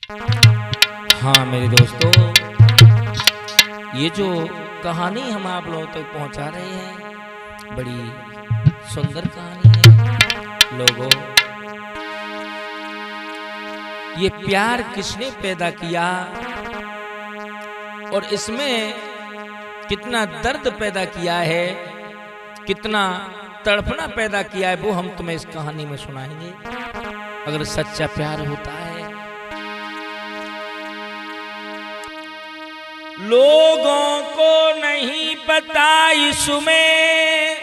हाँ मेरे दोस्तों, ये जो कहानी हम आप लोगों तक पहुंचा रहे हैं बड़ी सुंदर कहानी है। लोगों, ये प्यार किसने पैदा किया और इसमें कितना दर्द पैदा किया है, कितना तड़पना पैदा किया है, वो हम तुम्हें इस कहानी में सुनाएंगे। अगर सच्चा प्यार होता है, लोगों को नहीं पता इसमें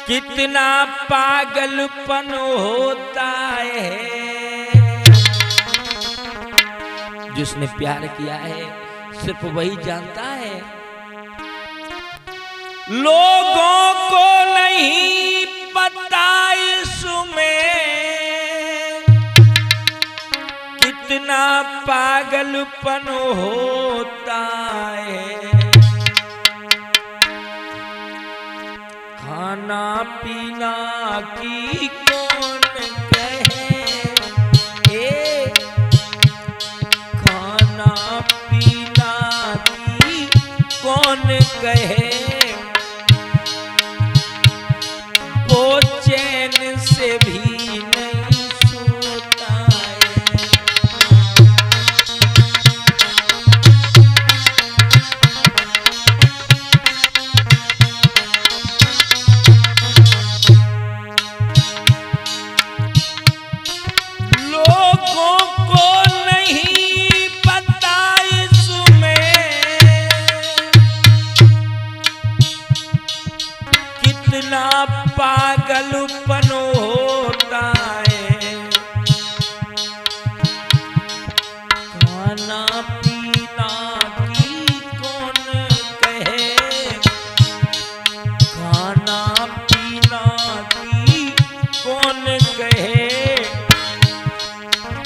कितना पागलपन होता है। जिसने प्यार किया है सिर्फ वही जानता है। लोगों को नहीं पता इसमें कितना पागलपन होता है। खाना पीना की कौन कहे, खाना पीना की कौन कहे, वो चैन से भी नहीं सोता है। लोगों को नहीं पता इसमें कितना पागलपन होता है। खाना पीना की कौन कहे, खाना पीना की कौन कहे,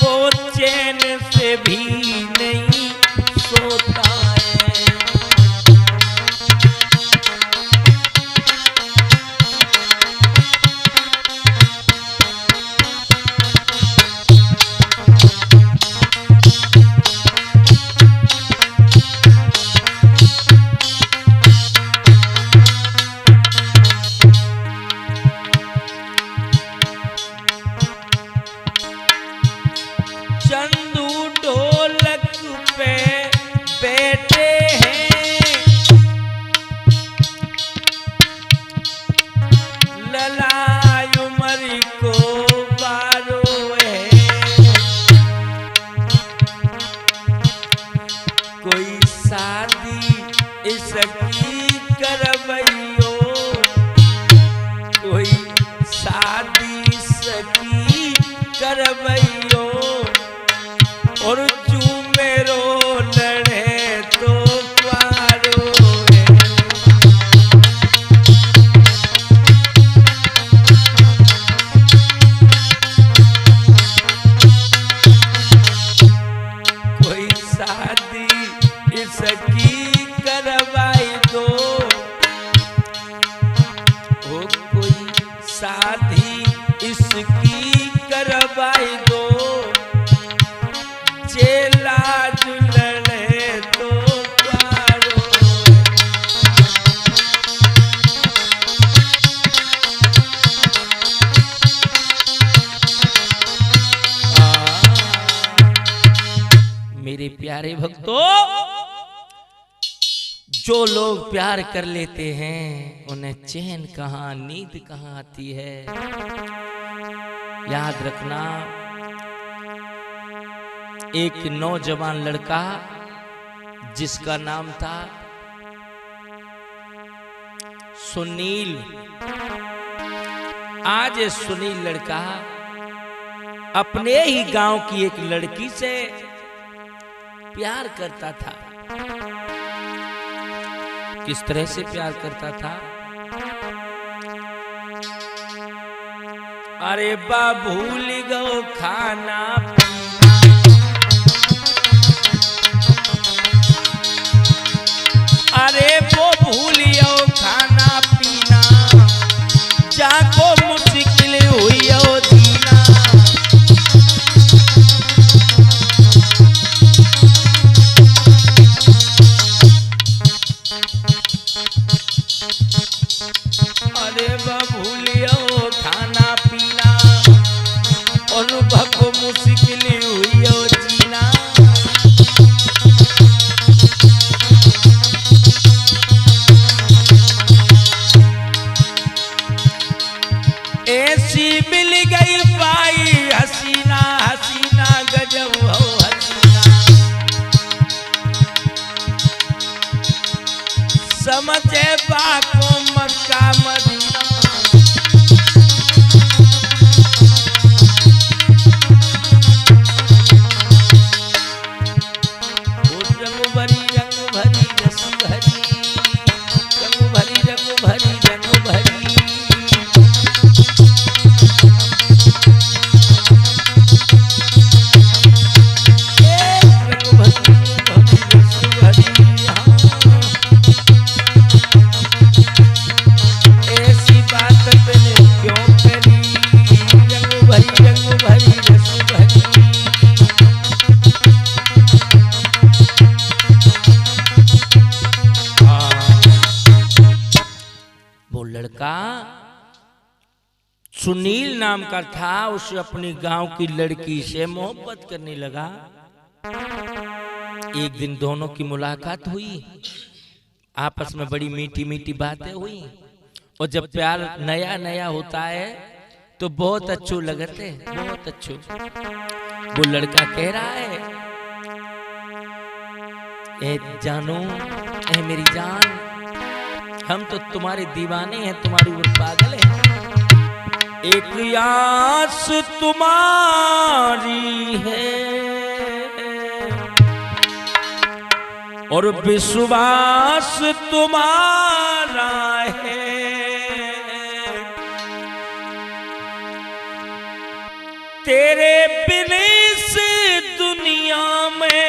वो चैन से भी नहीं सोता है। चंदू ढोलक पे बैठे हैं, ललाई उमर को बारो है। कोई शादी इसकी करवैयो, कोई शादी इसकी करवैयो, और मेरो लड़े तो पारो है। कोई शादी इसकी करवाई दो, ओ कोई शादी इसकी करवाई दो, लाज लड़े तो पारो। मेरे प्यारे भक्तों, जो लोग प्यार कर लेते हैं उन्हें चैन कहाँ, नींद कहाँ आती है। याद रखना, एक नौजवान लड़का जिसका नाम था सुनील, आज ये सुनील लड़का अपने ही गांव की एक लड़की से प्यार करता था। किस तरह से प्यार करता था? अरे बा भूल गो खाना अरे वो भूलियो खाना पीना, जाको मुश्किल हुई जीना। मुश्किल हुई ओ जीना। ऐसी मिल गई पाई हसीना, हसीना गजब हो हसीना। समझे बाको मक्का मदीना। रंग भरी रस भरी, रंग भरी रंग भरी रंग भरी। लड़का सुनील नाम का था, उसे अपनी गांव की लड़की से मोहब्बत करने लगा। एक दिन दोनों की मुलाकात हुई, आपस में बड़ी मीठी मीठी बातें हुई। और जब प्यार नया नया होता है तो बहुत अच्छो लगते, बहुत अच्छो। वो लड़का कह रहा है, ए जानू, ए मेरी जान, हम तो तुम्हारे दीवाने हैं, तुम्हारे ऊपर पागल हैं। एक आस तुम्हारी है और विश्वास तुम्हारा है। तेरे बिन इस दुनिया में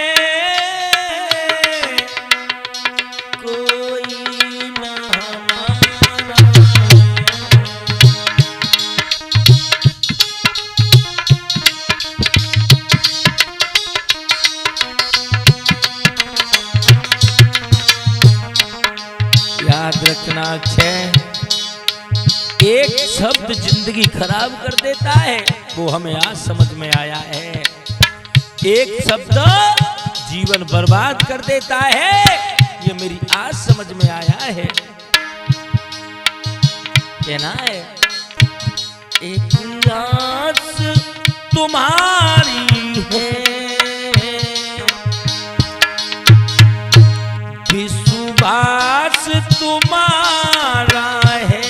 रखना है, एक शब्द जिंदगी खराब कर देता है, वो हमें आज समझ में आया है। एक शब्द जीवन बर्बाद कर देता है, ये मेरी आज समझ में आया है। कहना है, एक आस तुम्हारी है, विश्वास तुम्हारा है।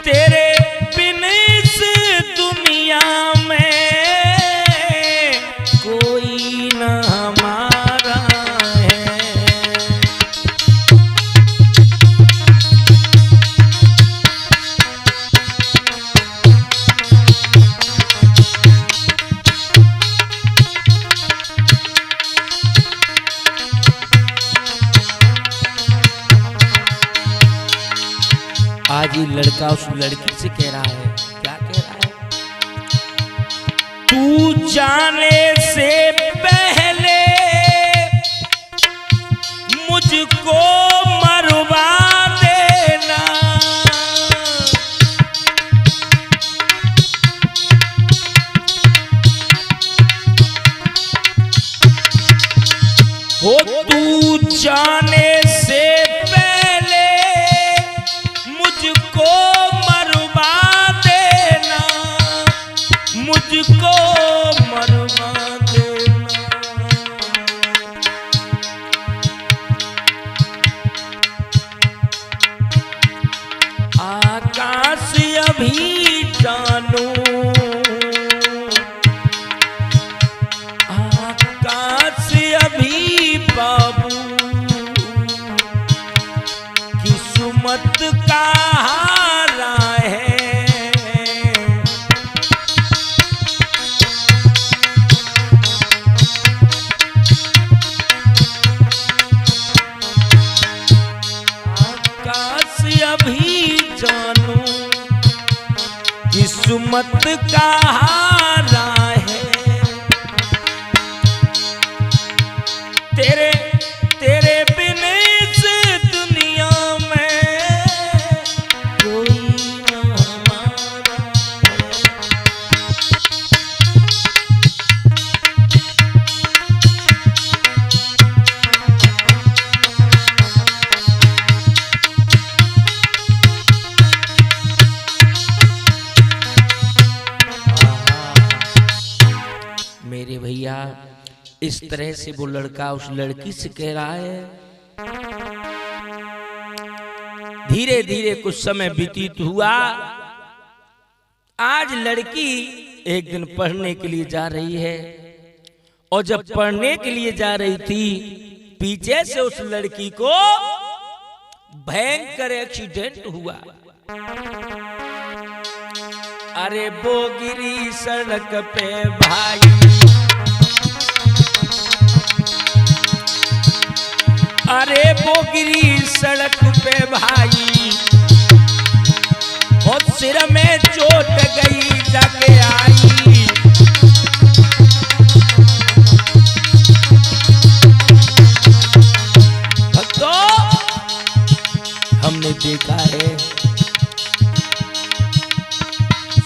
तेरे बिन इस दुनिया में कोई न हमारा है। आज ये लड़का उस लड़की से कह रहा है, क्या कह रहा है? तू जाने से पहले मुझको मरवा देना, हो तू जाने से मुझको मरवा देना, मुझको मरवा देना। आकाश अभी जानू, आकाश अभी बाबू, किस्मत का हारा है। आकाश अभी जानू, किस्मत का हारा है। इस तरह से वो लड़का उस लड़की से कह रहा है। धीरे धीरे कुछ समय व्यतीत हुआ। आज लड़की एक दिन पढ़ने के लिए जा रही है और जब पढ़ने के लिए जा रही थी, पीछे से उस लड़की को भयंकर एक्सीडेंट हुआ। अरे वो गिरी सड़क पे भाई, अरे वो गिरी सड़क पे भाई, और सिर में चोट गई जाके आई। भक्तों, हमने देखा है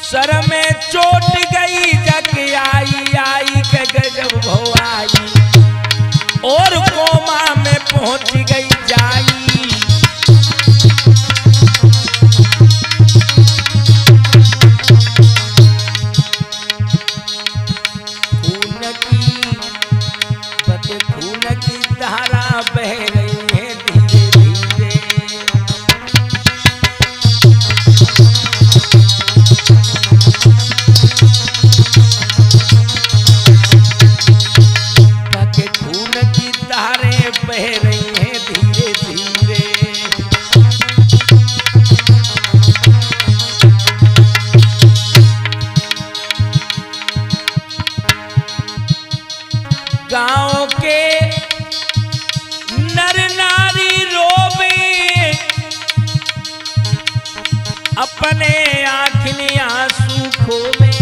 सर में चोट गई जाके आई के गजब हो आई, और कोमा में पहुंच गई जाई। खून की धारा बह रही है धीरे धीरे। खून की धारें बह रही हैं धीरे धीरे। गांव के नर नारी रोवे, अपने आँखनी आंसू खोवे,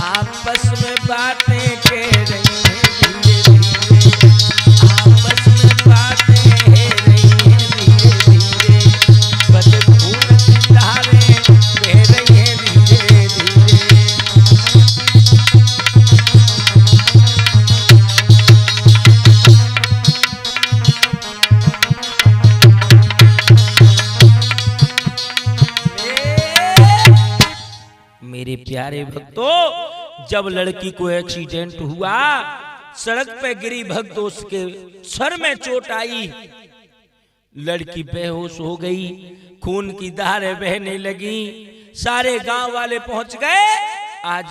आपस में बातें कह रही हैं धीरे धीरे। आपस में बातें कह रही हैं धीरे धीरे। बस खून की धारें बह रही हैं धीरे धीरे। मेरे प्यारे भक्तों, जब लड़की को एक्सीडेंट हुआ, सड़क पे गिरी भक्त, उसके सर में चोट आई, लड़की बेहोश हो गई, खून की धारें बहने लगी। सारे गांव वाले पहुंच गए। आज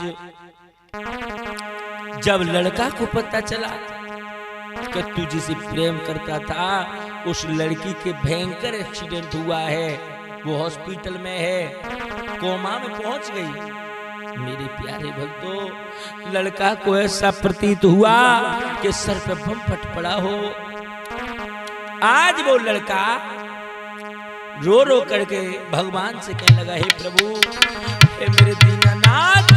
जब लड़का को पता चला कि तू जिसे प्रेम करता था, उस लड़की के भयंकर एक्सीडेंट हुआ है, वो हॉस्पिटल में है, कोमा में पहुंच गई। मेरे प्यारे भक्तों, लड़का को ऐसा प्रतीत हुआ कि सर पे बम फट पड़ा हो। आज वो लड़का रो रो करके भगवान से कहने लगा, हे प्रभु, हे मेरे दीनानाथ,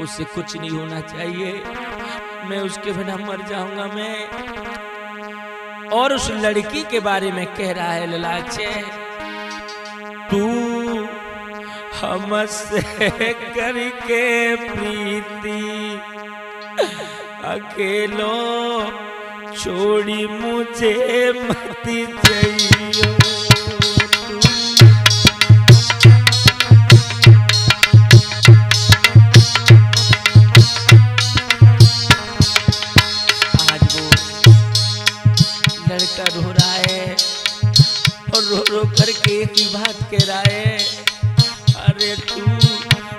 उससे कुछ नहीं होना चाहिए, मैं उसके बिना मर जाऊंगा मैं। और उस लड़की के बारे में कह रहा है ललाचे, तू हमसे करके प्रीति अकेलो छोड़ी मुझे मत जाइयो। आज वो लड़का रो रहा है और रो रो करके एक ही बात कह रहा है, अरे तू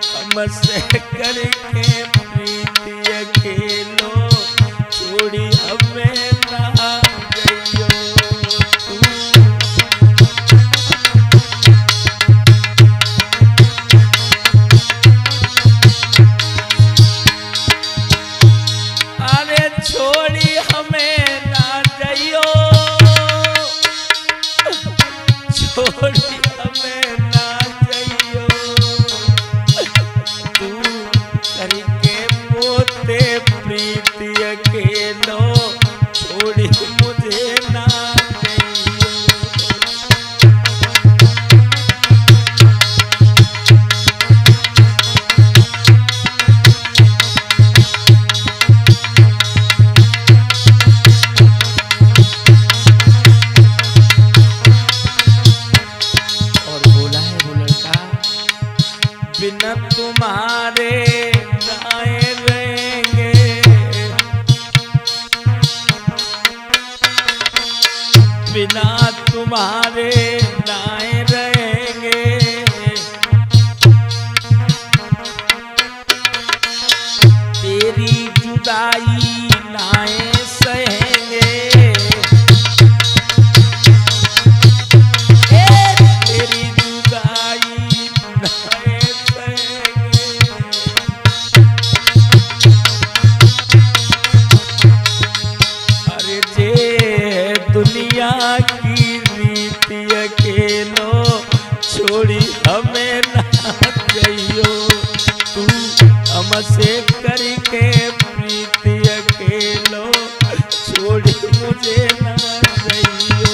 हमसे करके प्रीति अकेलो छोड़ी हमें ना गइयो। अरे छोड़ी हमें ना गइयो, छोड़ी हमें ना गइयो, तू करके तुम्हारे नाए रहेंगे, बिना तुम्हारे नाए रहेंगे, तेरी जुदाई नाए सहेंगे, तेरी जुदाई नाए सहेंगे। अरे जे दुनिया की रीति अकेलो छोड़ी हमें ना जइयो, तू हमसे करके प्रीति अकेलो छोड़ी मुझे ना जइयो।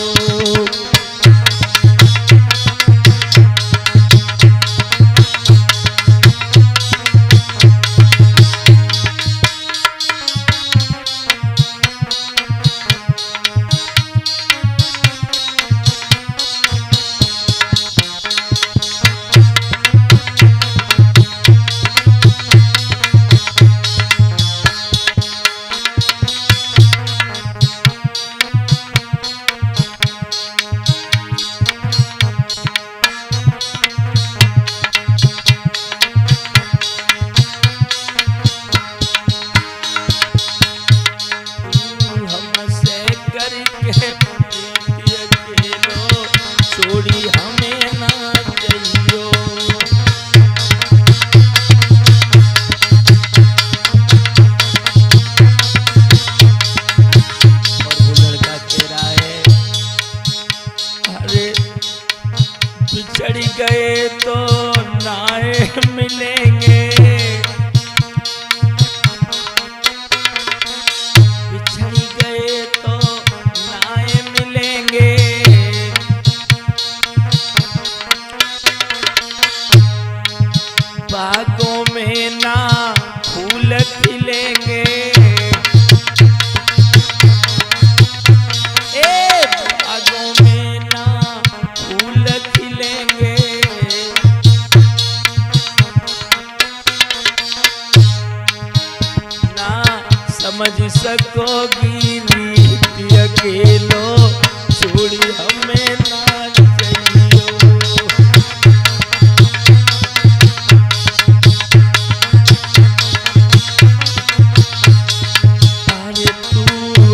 बिछड़ गए तो नाए मिलेंगे, बिछड़ गए तो नाए मिलेंगे, बागों में ना फूल खिलेंगे, बागों में ना फूल खिलेंगे, ना समझ सकोगी रीति अकेलो छोड़ी हमें ना जइयो। अरे तू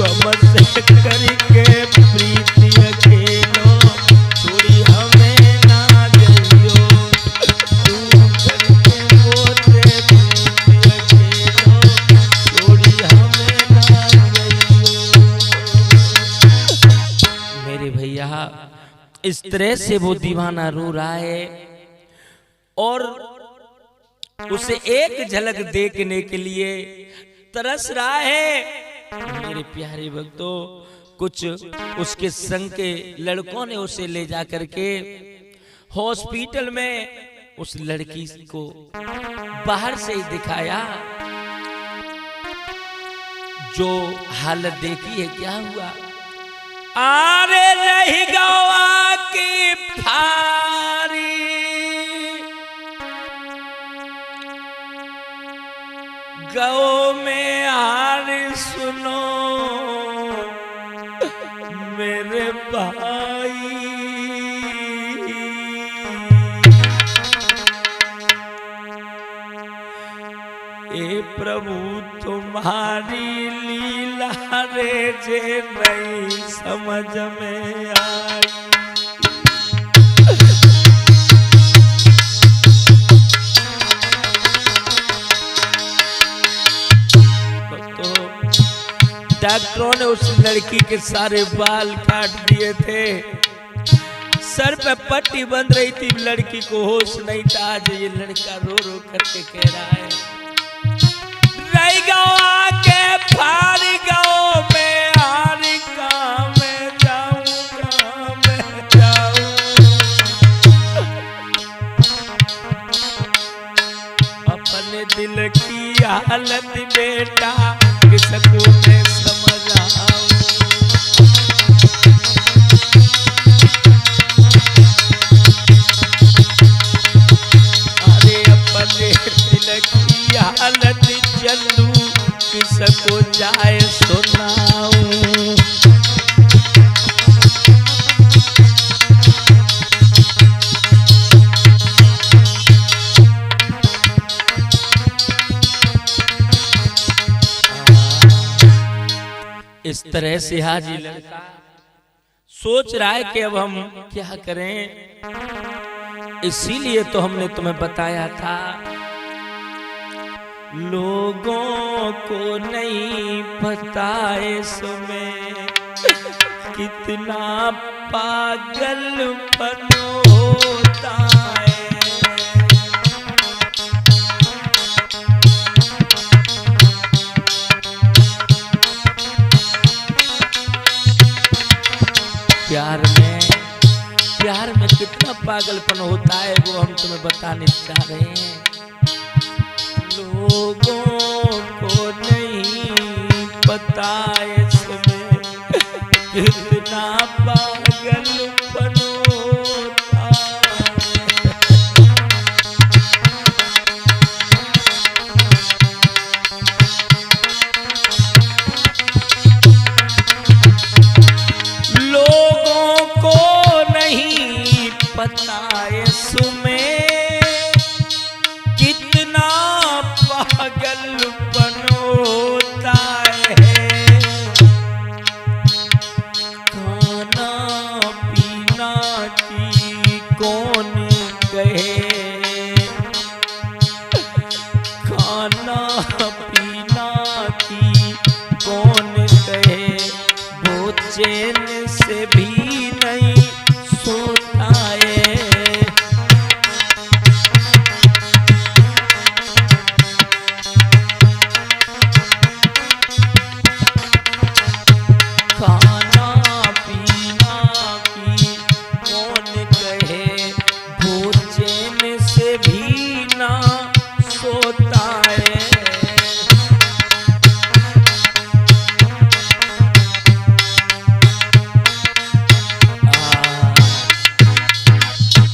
हमसे करके प्रीति अकेलो छोड़ी हमें ना जइयो, तू करके बोते प्रीति अकेलो छोड़ी हमें ना जइयो। मेरे भैया इस तरह से वो दीवाना रो रहा है और उसे एक झलक देखने के लिए तरस रहा है। मेरे प्यारे भक्तों, कुछ उसके संग के लड़कों ने उसे ले जा करके हॉस्पिटल में उस लड़की को बाहर से ही दिखाया। जो हालत देखी है, क्या हुआ? आरे रही गवा की फारी, गौ में हार सुनो मेरे भाई, ए प्रभु तुम्हारी लीला रे जे नहीं समझ में आई। डॉक्टरों ने उस लड़की के सारे बाल काट दिए थे, सर पे पट्टी बंध रही थी, लड़की को होश नहीं था। आज ये लड़का रो रो करके कह रहा है, रही गवा के फारी गौ में हारी कहाँ में जाऊं, कहाँ में जाऊं। अपने दिल की हालत बेटा किसको मैं समझ आऊं। अरे अपने दिल हालत चलू किसको जाए सुनाऊं। इस तरह से हाजी लड़का सोच रहा है कि अब हम क्या करें। इसीलिए तो हमने तुम्हें बताया था, लोगों को नहीं पता इसमें कितना पागलपन होता है। प्यार में कितना पागलपन होता है वो हम तुम्हें बताने चाह रहे हैं। लोगों को नहीं पता इसमें कितना पागलपन होता है। लोगों को नहीं पता इसमें कितना पागलपन होता है। खाना पीना की कौन कहे, खाना पीना की कौन कहे, वो चैन से भी नहीं सोता है। खाना पीना की कौन कहे, वो चैन से भी ना सोता है।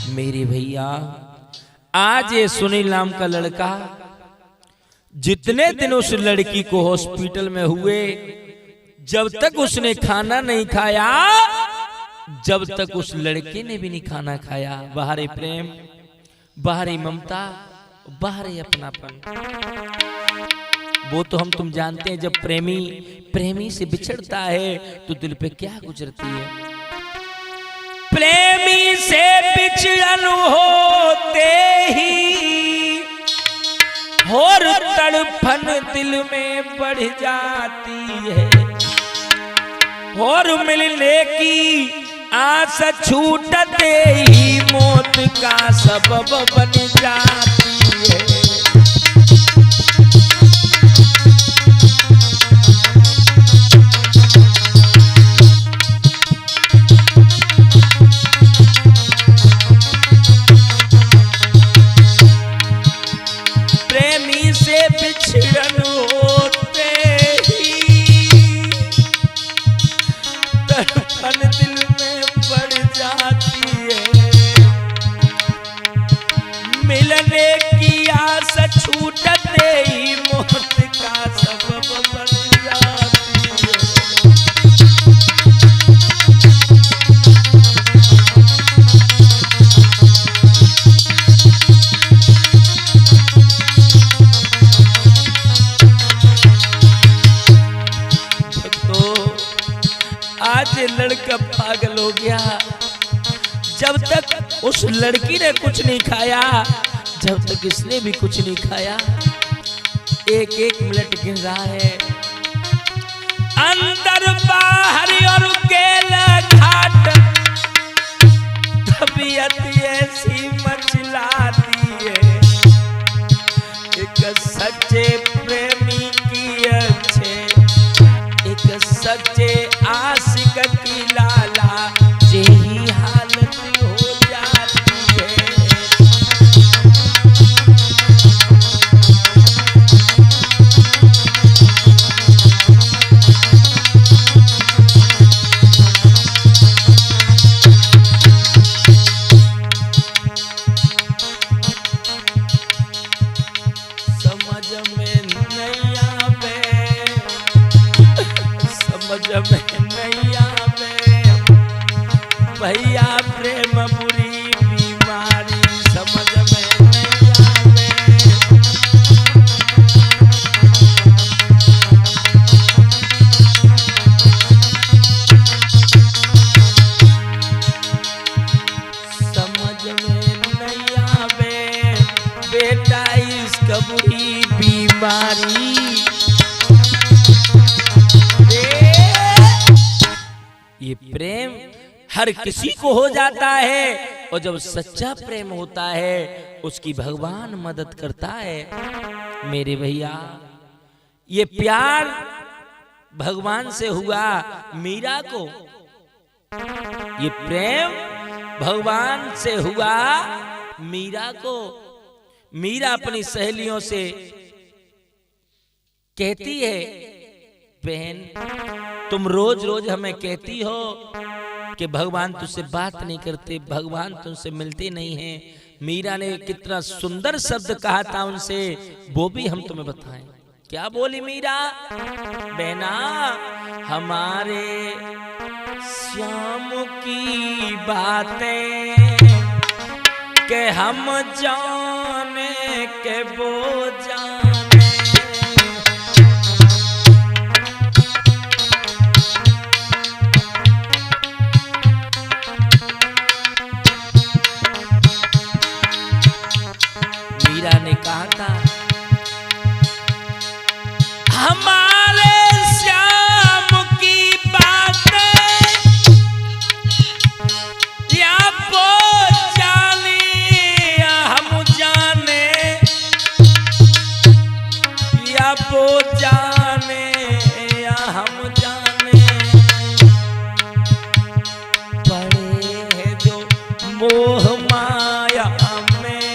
मेरे भैया, आज ये सुनील नाम का लड़का जितने दिन उस लड़की को हॉस्पिटल में हुए, जब तक उसने खाना नहीं खाया, जब तक उस लड़के ने भी नहीं खाना खाया। बाहरी प्रेम, बाहरी ममता, बाहरी अपनापन, वो तो हम तुम जानते हैं। जब प्रेमी से बिछड़ता है तो दिल पे क्या गुजरती है। प्रेमी से बिछड़न होते ही और तड़पन दिल में बढ़ जाती है, और मिलने की आस छूटते ही मौत का सबब बन जाती है। बिछड़न होते ही तड़पन दिल में बढ़ जाती है, मिलने की आस छूटते ही मौत का सबब बन जाती है। आज लड़का पागल हो गया। जब तक उस लड़की ने कुछ नहीं खाया, जब तक इसने भी कुछ नहीं खाया, एक एक मिनट गिन रहा है। अंदर बाहर और केला घाट, तबीयत ऐसी मचलाती है। एक सच्चे प्रेमी की अच्छे, एक सच्चे आशिक की लाला यही हालत हो जाती है। समझ में नहीं आवे, समझ में नहीं आवे भैया प्रेम बुरी बीमारी, समझ में नहीं आवे। समझ में नहीं आवे बेटा इसका बुरी बीमारी। ये प्रेम हर किसी को हो जाता है और जब सच्चा प्रेम होता है उसकी भगवान मदद करता है। मेरे भैया ये प्यार भगवान से हुआ मीरा को, ये प्रेम भगवान से हुआ मीरा को। मीरा अपनी सहेलियों से कहती है बहन तुम रोज रोज हमें कहती हो कि भगवान तुझसे बात नहीं करते, भगवान तुमसे मिलते नहीं हैं। मीरा ने कितना सुंदर शब्द कहा था उनसे, वो भी हम तुम्हें बताएं। क्या बोली मीरा? बहना हमारे श्याम की बातें के हम जाने के वो जाने। मीरा ने कहा था हमारे श्याम की बातें या वो जाने या हम जाने, या वो जाने या हम जाने। पड़े हैं जो मोह माया में,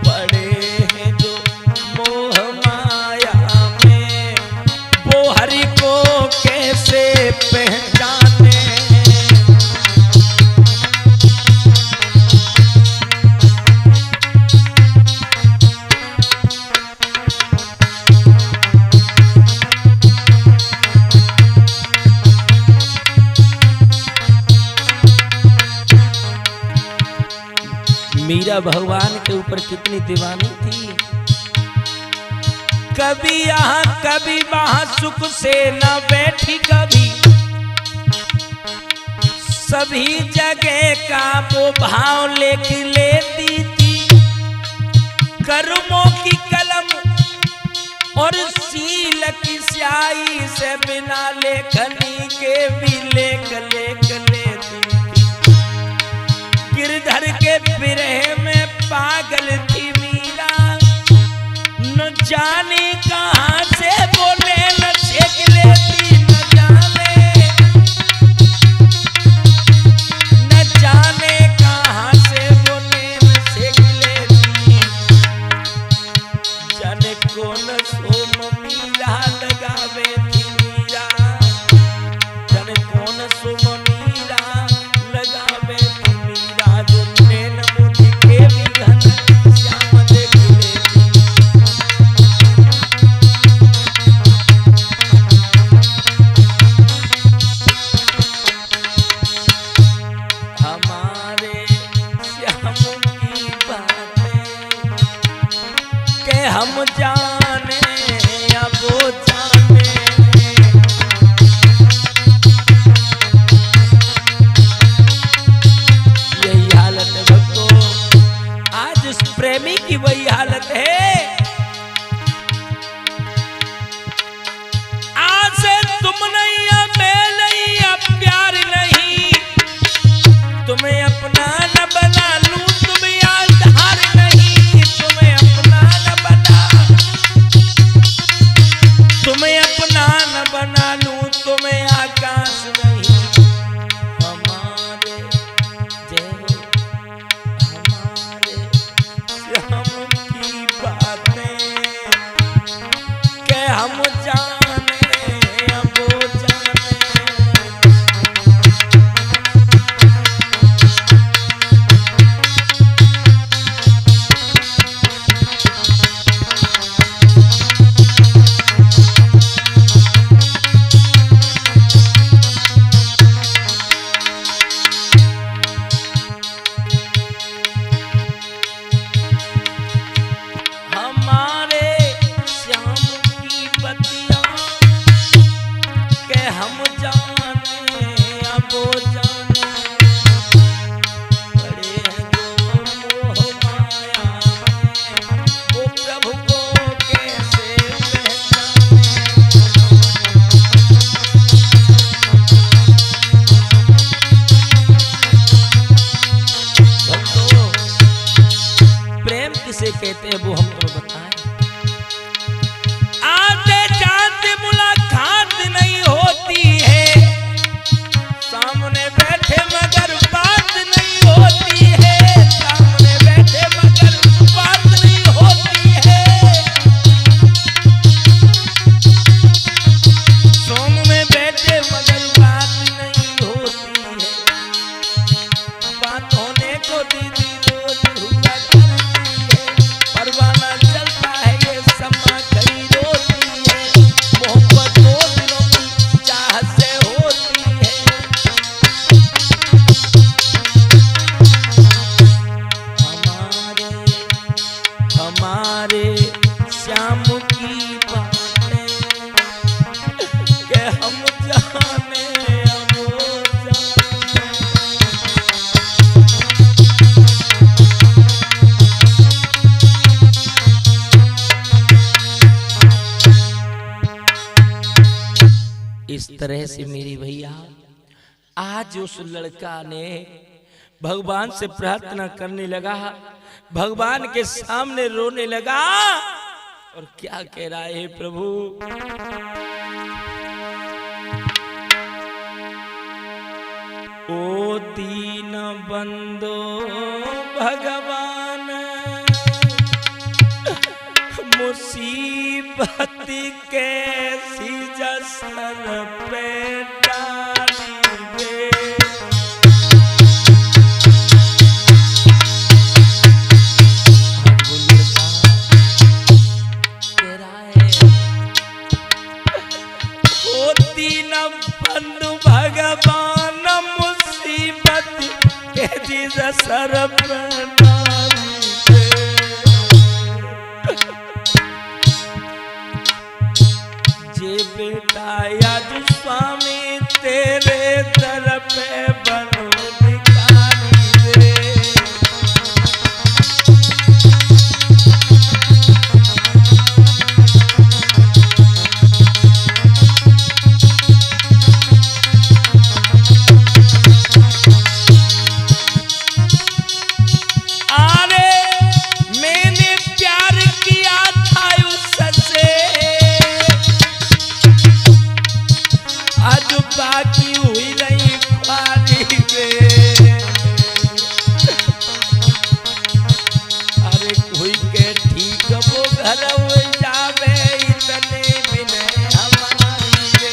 पड़े हैं जो मोह माया में, वो हरि को कैसे पहचाने। मीरा भगवान के ऊपर कितनी दीवानी थी। कभी यहाँ कभी वहां सुख से न बैठी, कभी सभी जगह का वो भाव लिख लेती थी। कर्मों की कलम और सील की स्याही से बिना लेखनी के भी लेख लेती थी। गिरधर के विरह में पागल थी मीरा, न जाने कहां से बोले न छेक लेती, न जाने कहां से बोले न छेक लेती। जाने कौन सोम मीरा लगावे थी मीरा, जाने कौन सोम मीरा लगावे थी मीरा। जो नैन मोती के भी घन श्याम देख लेती। हमारे श्याम की बातें के हम जाने या वो जाने। यही हालत है भक्तों, आज उस प्रेमी की वही हालत है। आज से तुम नहीं अब मैं नहीं, अब प्यार नहीं, तुम्हें अपना न बना लूं, तुम्हें याद हार नहीं, तुम्हें अपना न बना हमारे श्याम की बातें के हम जाने इस तरह से मेरी भैया आज उस लड़का ने भगवान से प्रार्थना करने लगा, भगवान के सामने रोने लगा और क्या कह रहा है प्रभु, ओ दीन बंदो भगवान मुसीबत कैसी जसर पे डाली वे। होती न बंधु भगवान मुसीबत कैसी जसर पे डाली वे। बेटा आज स्वामी तेरे दर पे बनो भिखारी रे। अरे मैंने प्यार किया था उससे, आज बाकी हुई नहीं ख्वारी रे। अरे कोई के ठीक वो घर हो जावे इतने बिने हमारी रे।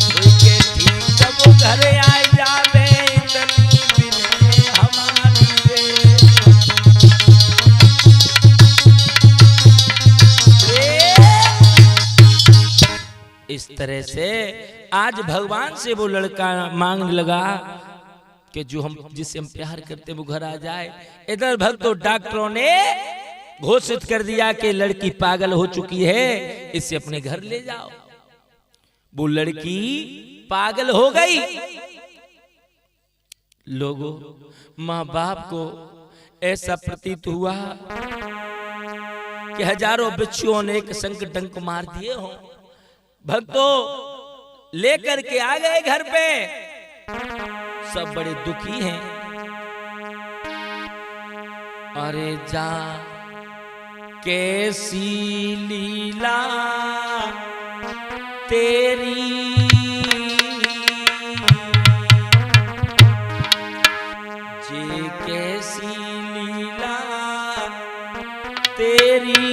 कोई के ठीक वो घर आ जावे इतने बिने हमारी रे। इस तरह से आज भगवान से वो लड़का मांगने लगा कि जो हम जिससे हम प्यार करते वो घर आ जाए। इधर भक्तों डॉक्टरों ने घोषित कर दिया कि लड़की पागल हो चुकी है, इसे अपने घर ले जाओ। वो लड़की पागल हो गई। लोगों माँ बाप को ऐसा प्रतीत हुआ कि हजारों बिच्छुओं ने एक संग डंक मार दिए हों। भक्तों लेकर के आ गए घर पे, सब बड़े दुखी हैं। अरे जा कैसी लीला तेरी, जे कैसी लीला तेरी,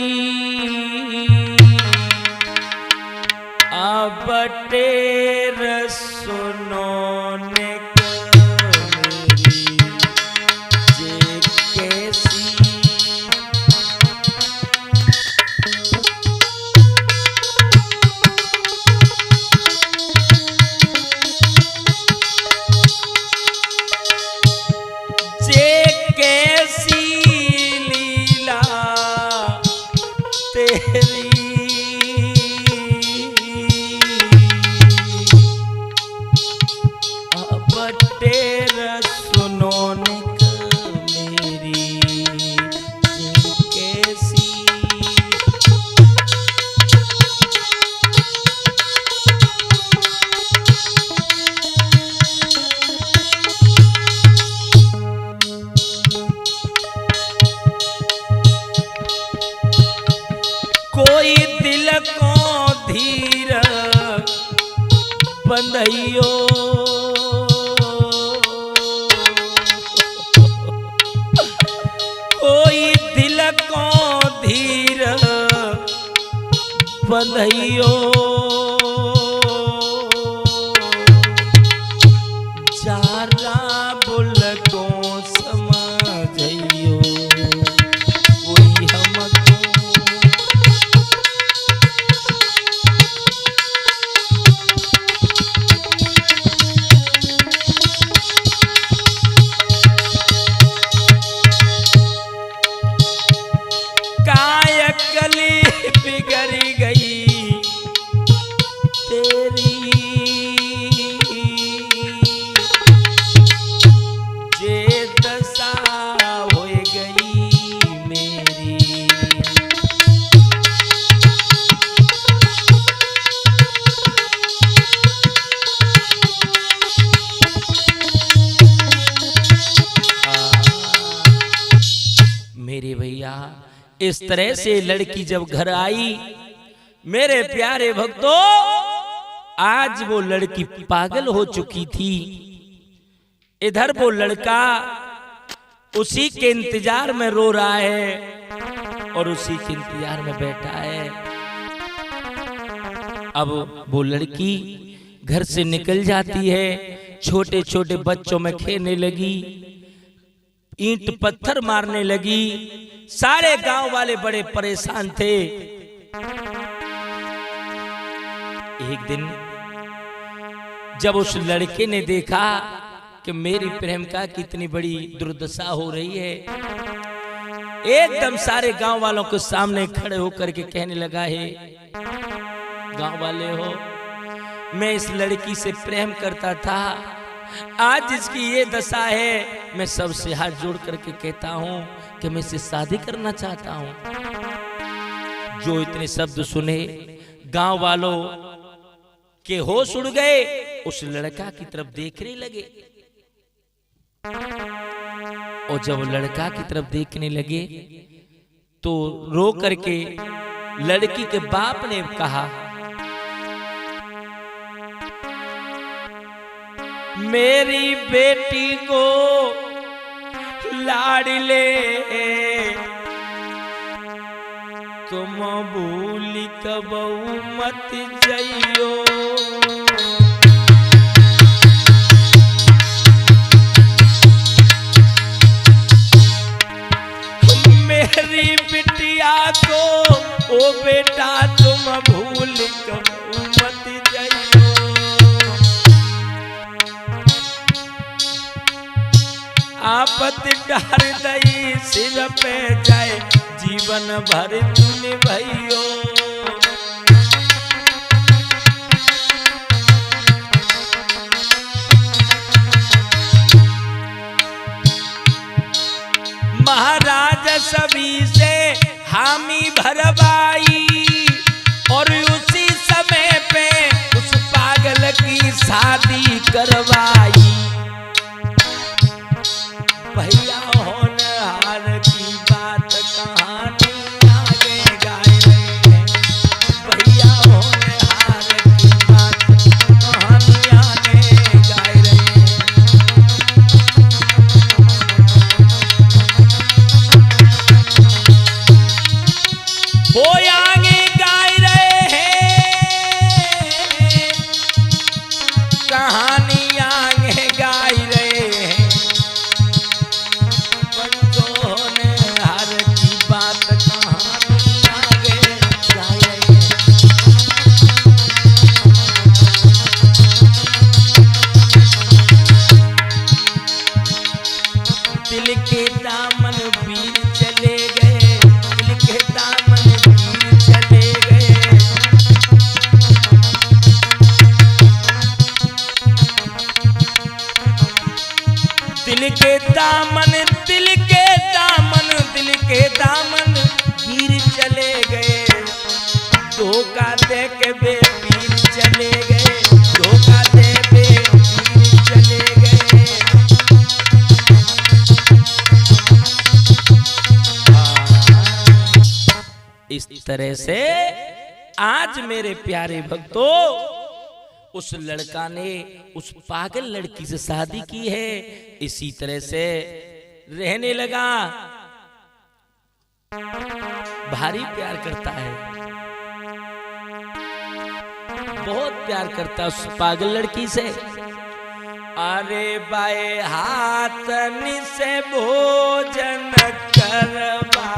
अब टेर सुनो ने मेरी जे कैसी। जे कैसी लीला तेरी, कोई दिल को धीर बंधइयो, कोई दिल को धीर बंधइयो, जारा बुल को समझइयो, कोई हमको इस तरह से लड़की जब घर आई, मेरे प्यारे भक्तों, आज वो लड़की पागल हो चुकी थी। इधर वो लड़का उसी के इंतजार में रो रहा है और उसी के इंतजार में बैठा है। अब वो लड़की घर से निकल जाती है, छोटे छोटे बच्चों में खेलने लगी, ईंट पत्थर मारने लगी। सारे गांव वाले बड़े परेशान थे। एक दिन जब उस लड़के ने देखा कि मेरी प्रेमिका की इतनी बड़ी दुर्दशा हो रही है, एकदम सारे गांव वालों के सामने खड़े होकर के कहने लगा है, गांव वाले हो, मैं इस लड़की से प्रेम करता था, आज इसकी ये दशा है, मैं सबसे हाथ जोड़ करके कहता हूं कि मैं इससे शादी करना चाहता हूं। जो इतने शब्द सुने गांव वालों के होश उड़ गए, उस लड़का की तरफ देखने लगे। और जब लड़का की तरफ देखने लगे तो रो करके लड़की के बाप ने कहा, मेरी बेटी को लाडले तुम भूली कबहू मत जइयो। मेरी बिटिया को ओ बेटा तुम भूल कबहू मत जइयो। आपत डार दई सिर पे जाए, जीवन भर तूने भइयो। महाराज सभी से हामी भरवाई और उसी समय पे उस पागल की शादी करवाई। भैया होनहार की बात कहानी आगे गाए रहे हैं। भैया होनहार की बात कहानी आगे गाए रहे हैं। वो आगे गाए रहे हैं, कहानी आगे गाए रहे हैं। दिल के दामन वीर चले गए, दिल के दामन वीर चले गए। दिल के दामन, दिल के दामन, दिल के दामन वीर चले गए। धोखा दे के बे वीर चले गए, धोखा दे बे वीर चले गए। इस तरह से आज मेरे प्यारे भक्तों, उस लड़का ने उस पागल लड़की से शादी की है, इसी तरह से रहने लगा। भारी प्यार करता है, बहुत प्यार करता है उस पागल लड़की से। अरे बाए हाथन से भोजन करवा,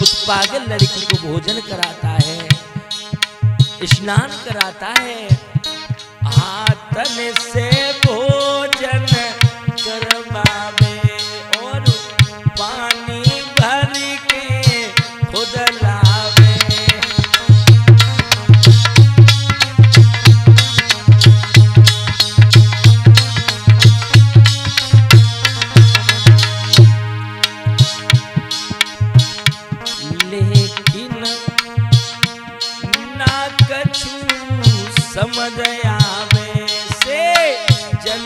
उस पागल लड़की को भोजन कराता है, स्नान कराता है। हाथन से भोजन करवावे और पानी भर के खुद लावे। लेकिन ना कछु समझ आवे से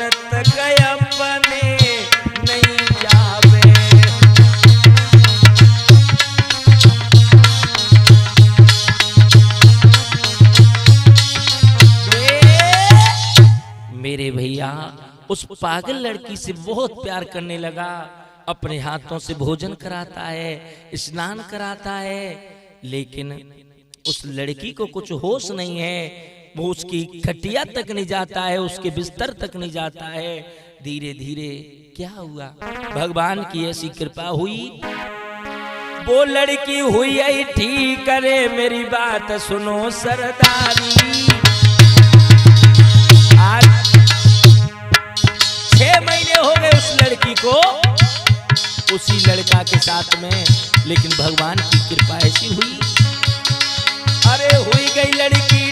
तक अपने नहीं जावे। मेरे भैया उस पागल लड़की से बहुत प्यार करने लगा, अपने हाथों से भोजन कराता है, स्नान कराता है, लेकिन उस लड़की को कुछ होश नहीं है। वो उसकी खटिया तक नहीं जाता है, उसके बिस्तर तक नहीं जाता है। धीरे धीरे क्या हुआ, भगवान की ऐसी कृपा हुई, वो लड़की हुई है ठीक। करे मेरी बात सुनो सरदारी, आज 6 महीने हो गए उस लड़की को उसी लड़का के साथ में, लेकिन भगवान की कृपा ऐसी हुई, अरे हुई गई लड़की